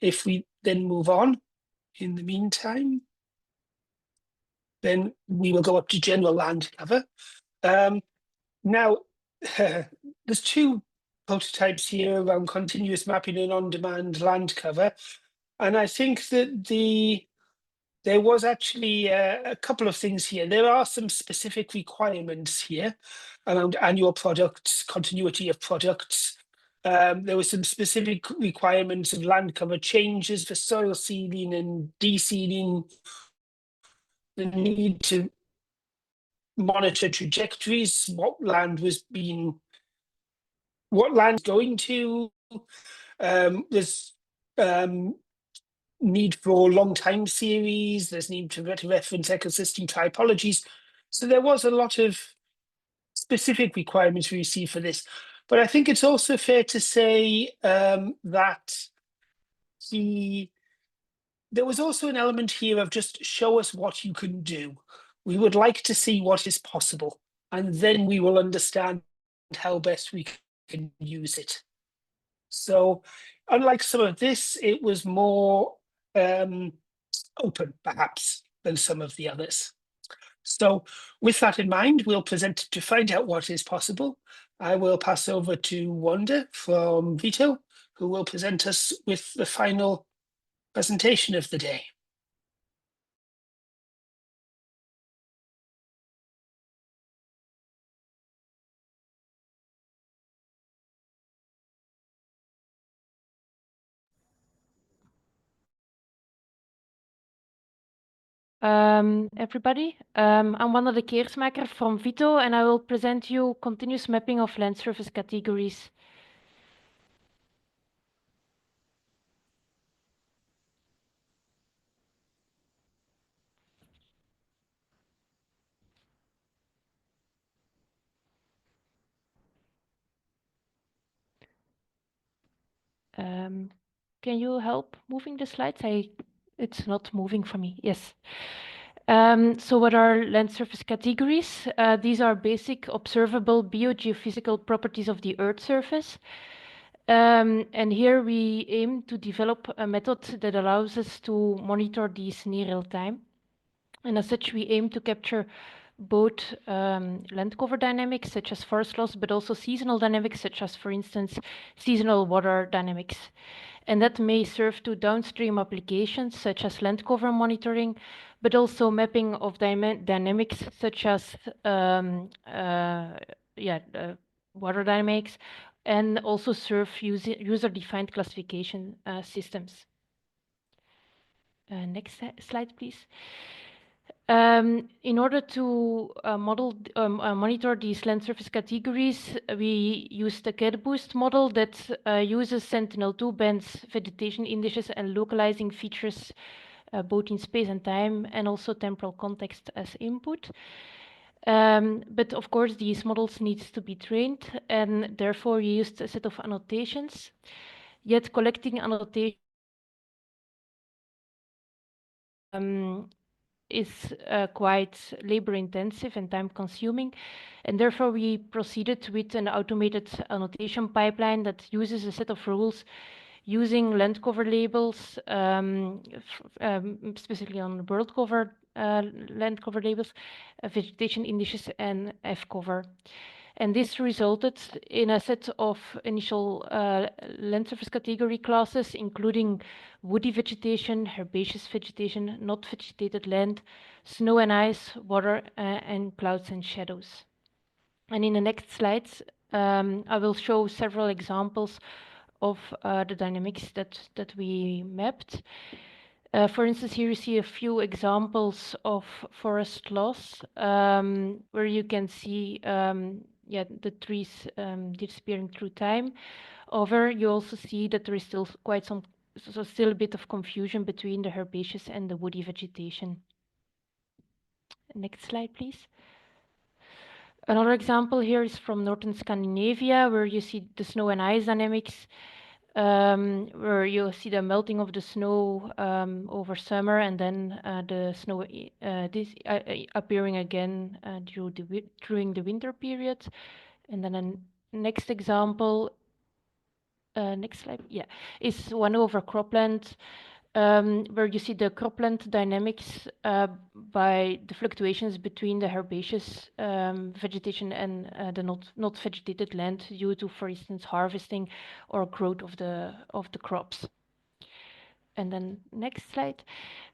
If we then move on, in the meantime, then we will go up to general land cover. Now, there's two prototypes here around continuous mapping and on-demand land cover. And I think that there was actually a couple of things here. There are some specific requirements here around annual products, continuity of products. There were some specific requirements of land cover changes for soil seeding and de-seeding, the need to monitor trajectories, what land going to. There's need for long time series, there's need to reference ecosystem typologies. So there was a lot of specific requirements we received for this. But I think it's also fair to say that there was also an element here of just show us what you can do. We would like to see what is possible, and then we will understand how best we can use it. So unlike some of this, it was more open, perhaps, than some of the others. So with that in mind, we'll present to find out what is possible. I will pass over to Wanda from Vito, who will present us with the final presentation of the day. Everybody, I'm Wanda de Keersmaker from Vito, and I will present you continuous mapping of land surface categories. Can you help moving the slides? It's not moving for me. Yes. So what are land surface categories? These are basic observable biogeophysical properties of the Earth surface. And here we aim to develop a method that allows us to monitor these in real time. And as such, we aim to capture both land cover dynamics, such as forest loss, but also seasonal dynamics, such as, for instance, seasonal water dynamics. And that may serve to downstream applications, such as land cover monitoring, but also mapping of dynamics, such as water dynamics, and also serve user-defined classification systems. Next slide, please. In order to monitor these land surface categories, we use the CAD-boost model that uses Sentinel-2 bands, vegetation indices, and localizing features both in space and time, and also temporal context as input. But of course, these models need to be trained, and therefore we used a set of annotations. Yet collecting annotations is quite labor-intensive and time-consuming, and therefore we proceeded with an automated annotation pipeline that uses a set of rules using land cover labels, specifically on world cover land cover labels, vegetation indices, and F cover. And this resulted in a set of initial land surface category classes, including woody vegetation, herbaceous vegetation, not vegetated land, snow and ice, water, and clouds and shadows. And in the next slides, I will show several examples of the dynamics that we mapped. For instance, here you see a few examples of forest loss, where you can see the trees disappearing through time. However, you also see that there is still still a bit of confusion between the herbaceous and the woody vegetation. Next slide, please. Another example here is from northern Scandinavia, where you see the snow and ice dynamics, where you see the melting of the snow over summer, and then the snow appearing again during the winter period. And then a next example next slide, yeah, is 1 over cropland, where you see the cropland dynamics by the fluctuations between the herbaceous vegetation and the not vegetated land due to, for instance, harvesting or growth of the crops. And then next slide.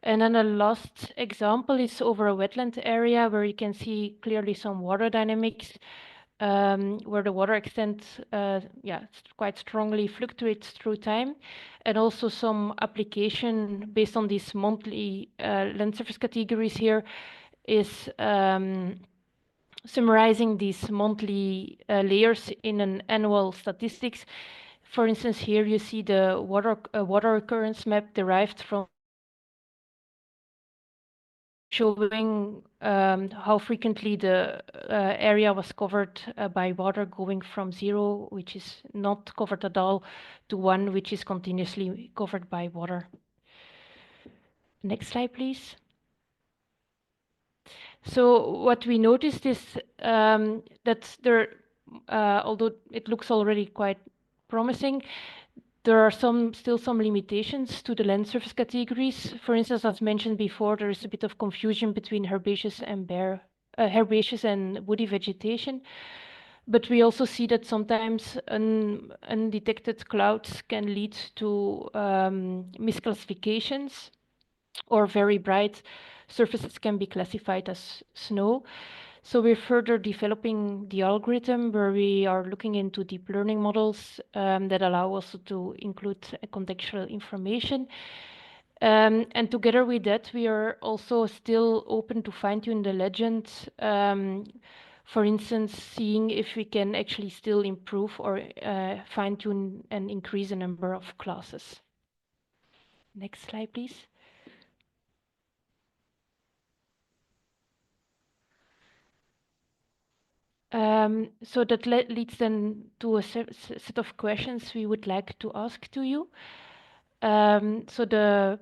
And then the last example is over a wetland area where you can see clearly some water dynamics, where the water extent quite strongly fluctuates through time, and also some application based on these monthly land surface categories here is summarizing these monthly layers in an annual statistics. For instance, here you see the water occurrence map derived from showing how frequently the area was covered by water, going from 0, which is not covered at all, to 1, which is continuously covered by water. Next slide, please. So what we noticed is that there, although it looks already quite promising, there are still some limitations to the land surface categories. For instance, as mentioned before, there is a bit of confusion between herbaceous and herbaceous and woody vegetation. But we also see that sometimes undetected clouds can lead to misclassifications, or very bright surfaces can be classified as snow. So we're further developing the algorithm where we are looking into deep learning models that allow us to include contextual information. And together with that, we are also still open to fine-tune the legend. For instance, seeing if we can actually still improve or fine-tune and increase the number of classes. Next slide, please. So that leads then to a set of questions we would like to ask to you. So the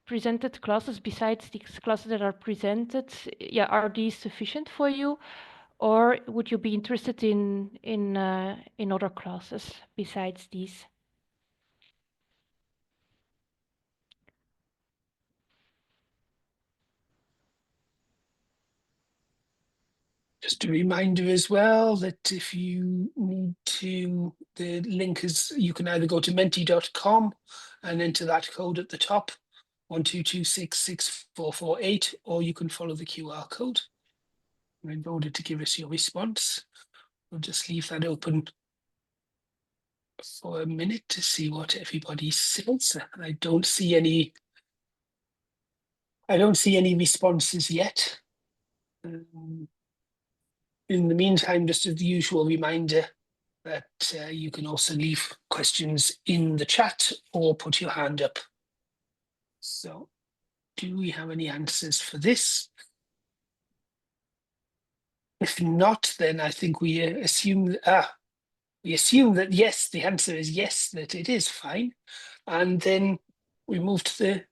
presented classes, besides these classes that are presented, yeah, are these sufficient for you, or would you be interested in other classes besides these? Just a reminder as well that if you need to, the link is, you can either go to menti.com and enter that code at the top, 122664448, or you can follow the QR code. And in order to give us your response, we'll just leave that open for a minute to see what everybody says. I don't see any responses yet. In the meantime, just as the usual reminder that you can also leave questions in the chat or put your hand up. So, do we have any answers for this? If not, then I think we assume that yes, the answer is yes, that it is fine. And then we move to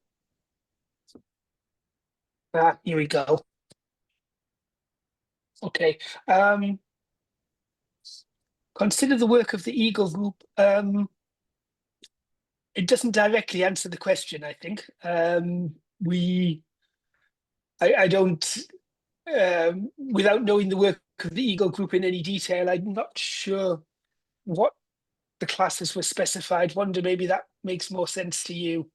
the, here we go. Okay. Consider the work of the Eagle Group. It doesn't directly answer the question, I think. I don't, without knowing the work of the Eagle Group in any detail, I'm not sure what the classes were specified. Wonder maybe that makes more sense to you.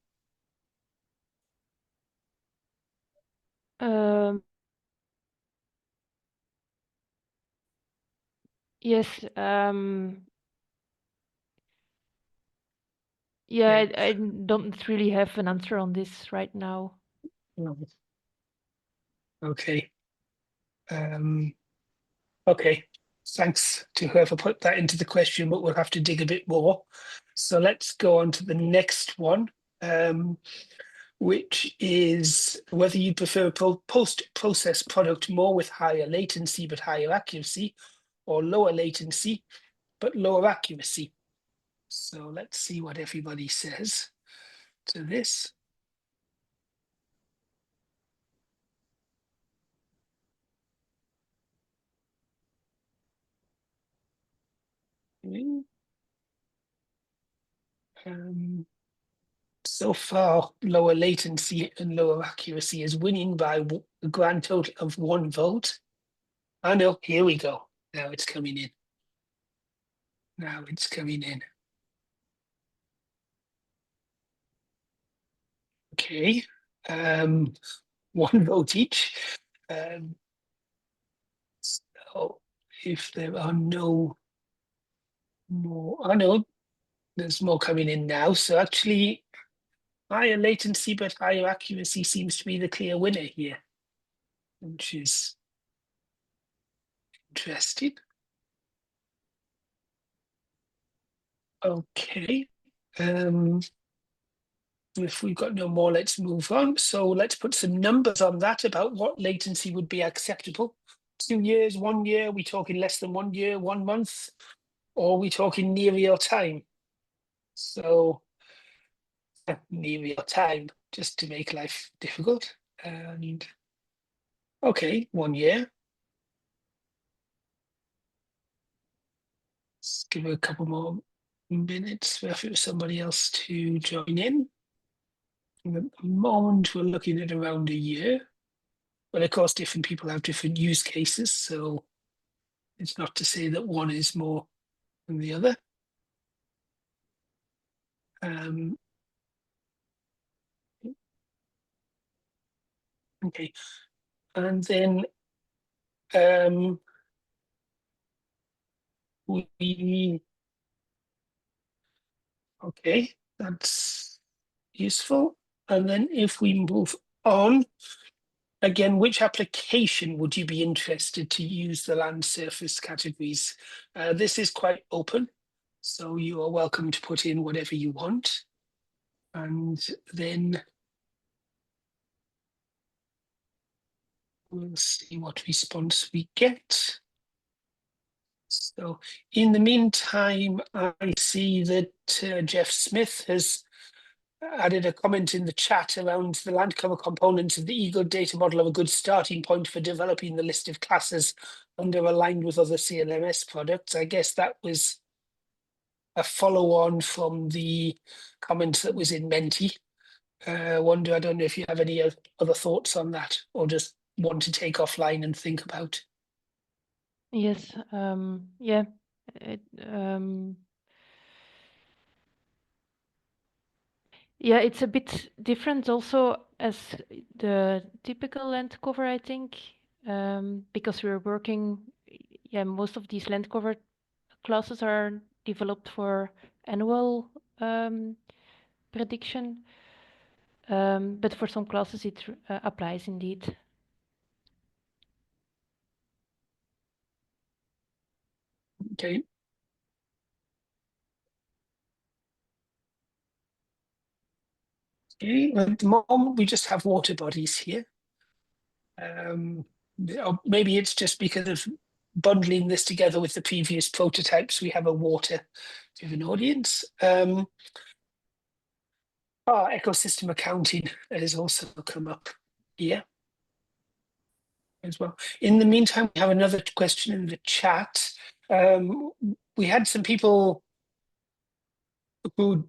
Yes. Yeah, I don't really have an answer on this right now. No. Okay. Okay. Thanks to whoever put that into the question, but we'll have to dig a bit more. So let's go on to the next one, which is whether you prefer a post-process product more with higher latency but higher accuracy, or lower latency but lower accuracy. So let's see what everybody says to this. So far, lower latency and lower accuracy is winning by a grand total of 1 vote. Oh no, here we go. Now it's coming in. Now it's coming in. Okay, 1 vote each. So if there are no more, oh no, there's more coming in now. So actually, higher latency but higher accuracy seems to be the clear winner here, which is interesting. Okay. If we've got no more, let's move on. So let's put some numbers on that about what latency would be acceptable. 2 years, 1 year, we talking less than 1 year, 1 month, or we talking near real time? So near real time, just to make life difficult. And okay, 1 year. Let's give it a couple more minutes for somebody else to join in. At the moment, we're looking at around a year. But of course, different people have different use cases. So it's not to say that one is more than the other. Okay. And then okay, that's useful. And then if we move on, again, which application would you be interested to use the land surface categories? This is quite open, so you are welcome to put in whatever you want. And then we'll see what response we get. So in the meantime, I see that Jeff Smith has added a comment in the chat around the land cover components of the Eagle data model are a good starting point for developing the list of classes under aligned with other CLMS products. I guess that was a follow-on from the comment that was in Menti. I don't know if you have any other thoughts on that or just want to take offline and think about. Yes, yeah. It, yeah, it's a bit different also as the typical land cover, I think, because we're working, yeah, most of these land cover classes are developed for annual prediction, but for some classes it applies indeed. Okay. Okay, at the moment we just have water bodies here. Maybe it's just because of bundling this together with the previous prototypes, we have a water-driven audience. Ecosystem accounting has also come up here as well. In the meantime, we have another question in the chat. We had some people who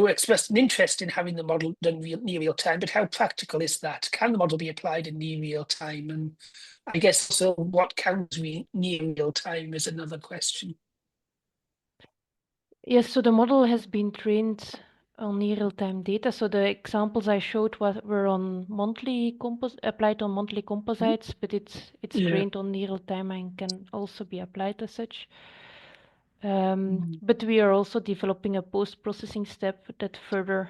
expressed an interest in having the model done near real time, but how practical is that? Can the model be applied in near real time? And I guess also what counts near real time is another question. Yes, so the model has been trained on near real-time data. So the examples I showed were on applied on monthly composites, but it's trained on near real-time and can also be applied as such. But we are also developing a post-processing step that further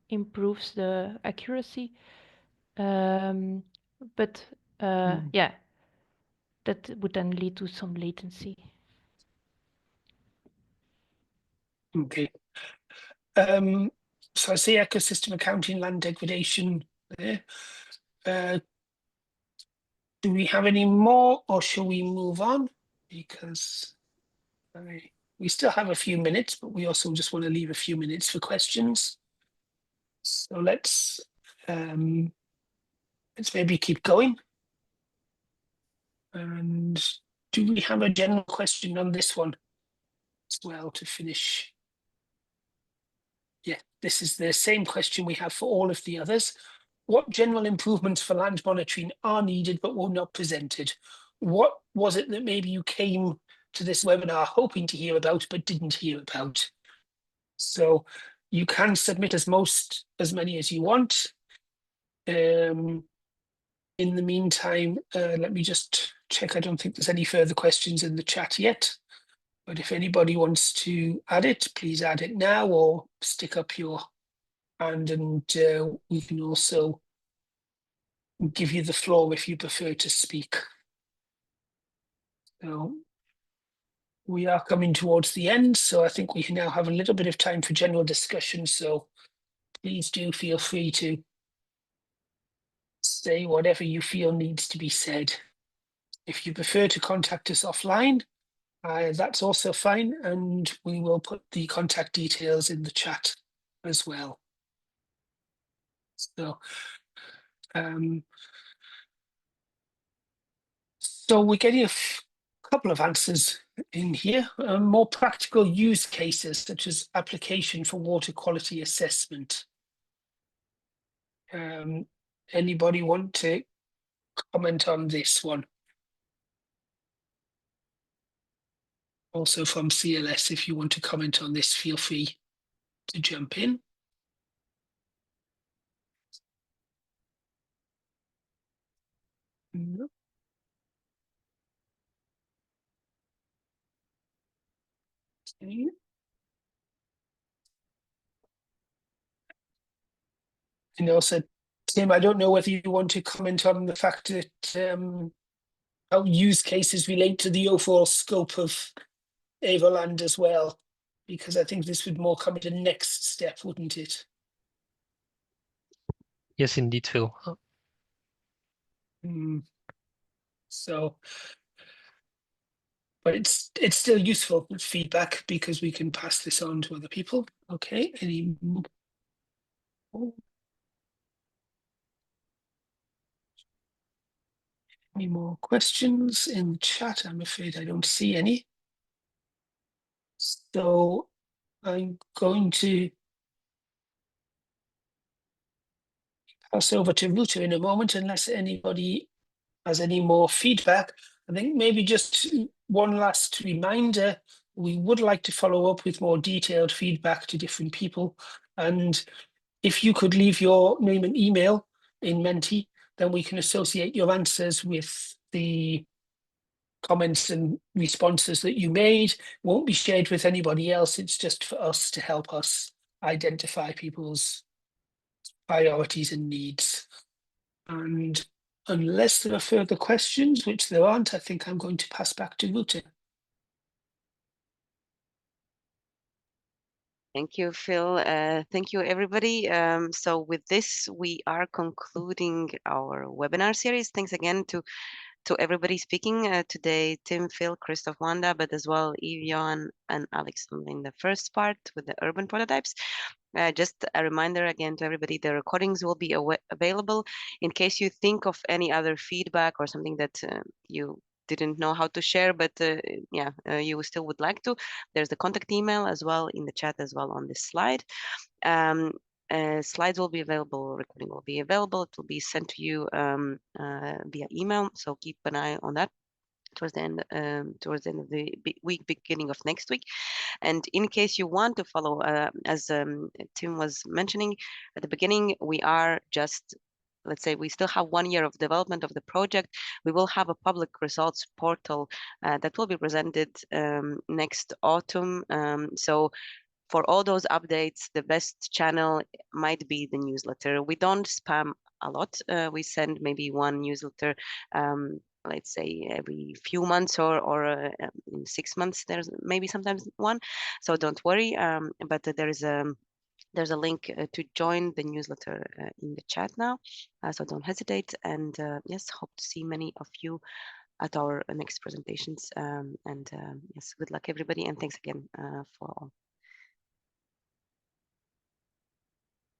improves the accuracy. But yeah, that would then lead to some latency. Okay. So I see ecosystem accounting, land degradation there. Do we have any more or shall we move on? Because we still have a few minutes, but we also just want to leave a few minutes for questions. So let's maybe keep going. And do we have a general question on this one? as well to finish. Yeah, this is the same question we have for all of the others. What general improvements for land monitoring are needed but were not presented? What was it that maybe you came to this webinar hoping to hear about but didn't hear about? So you can submit as many as you want. In the meantime, let me just check. I don't think there's any further questions in the chat yet. But if anybody wants to add it, please add it now or stick up your hand, and we can also give you the floor if you prefer to speak. So we are coming towards the end, so I think we can now have a little bit of time for general discussion. So please do feel free to say whatever you feel needs to be said. If you prefer to contact us offline, that's also fine, and we will put the contact details in the chat as well. So, so we're getting a couple of answers in here. More practical use cases, such as application for water quality assessment. Anybody want to comment on this one? Also from CLS, if you want to comment on this, feel free to jump in. No. Okay. And also, Tim, I don't know whether you want to comment on the fact that how use cases relate to the overall scope of EvoLand as well, because I think this would more come in the next step, wouldn't it? Yes, indeed, Phil. So, but it's still useful feedback because we can pass this on to other people. Okay, any more questions in the chat? I'm afraid I don't see any. So I'm going to pass over to Ruta in a moment, unless anybody has any more feedback. I think maybe just one last reminder, we would like to follow up with more detailed feedback to different people. And if you could leave your name and email in Menti, then we can associate your answers with the comments and responses that you made. Won't be shared with anybody else. It's just for us to help us identify people's priorities and needs. And unless there are further questions, which there aren't, I think I'm going to pass back to Ruta. Thank you, Phil. Thank you, everybody. So with this, we are concluding our webinar series. Thanks again to everybody speaking today, Tim, Phil, Christoph, Wanda, but as well Evian and Alex in the first part with the urban prototypes. Just a reminder again to everybody, the recordings will be available in case you think of any other feedback or something that you didn't know how to share, but you still would like to. There's the contact email as well in the chat as well on this slide. Slides will be available, recording will be available. It will be sent to you via email, so keep an eye on that towards the end of the week, beginning of next week. And in case you want to follow, as Tim was mentioning at the beginning, we are just, let's say, we still have 1 year of development of the project. We will have a public results portal that will be presented next autumn. So for all those updates, the best channel might be the newsletter. We don't spam a lot. We send maybe one newsletter, let's say every few months or in 6 months. There's maybe sometimes one. So don't worry. But there's a link to join the newsletter in the chat now. So don't hesitate. And yes, hope to see many of you at our next presentations. Yes, good luck, everybody. And thanks again for all.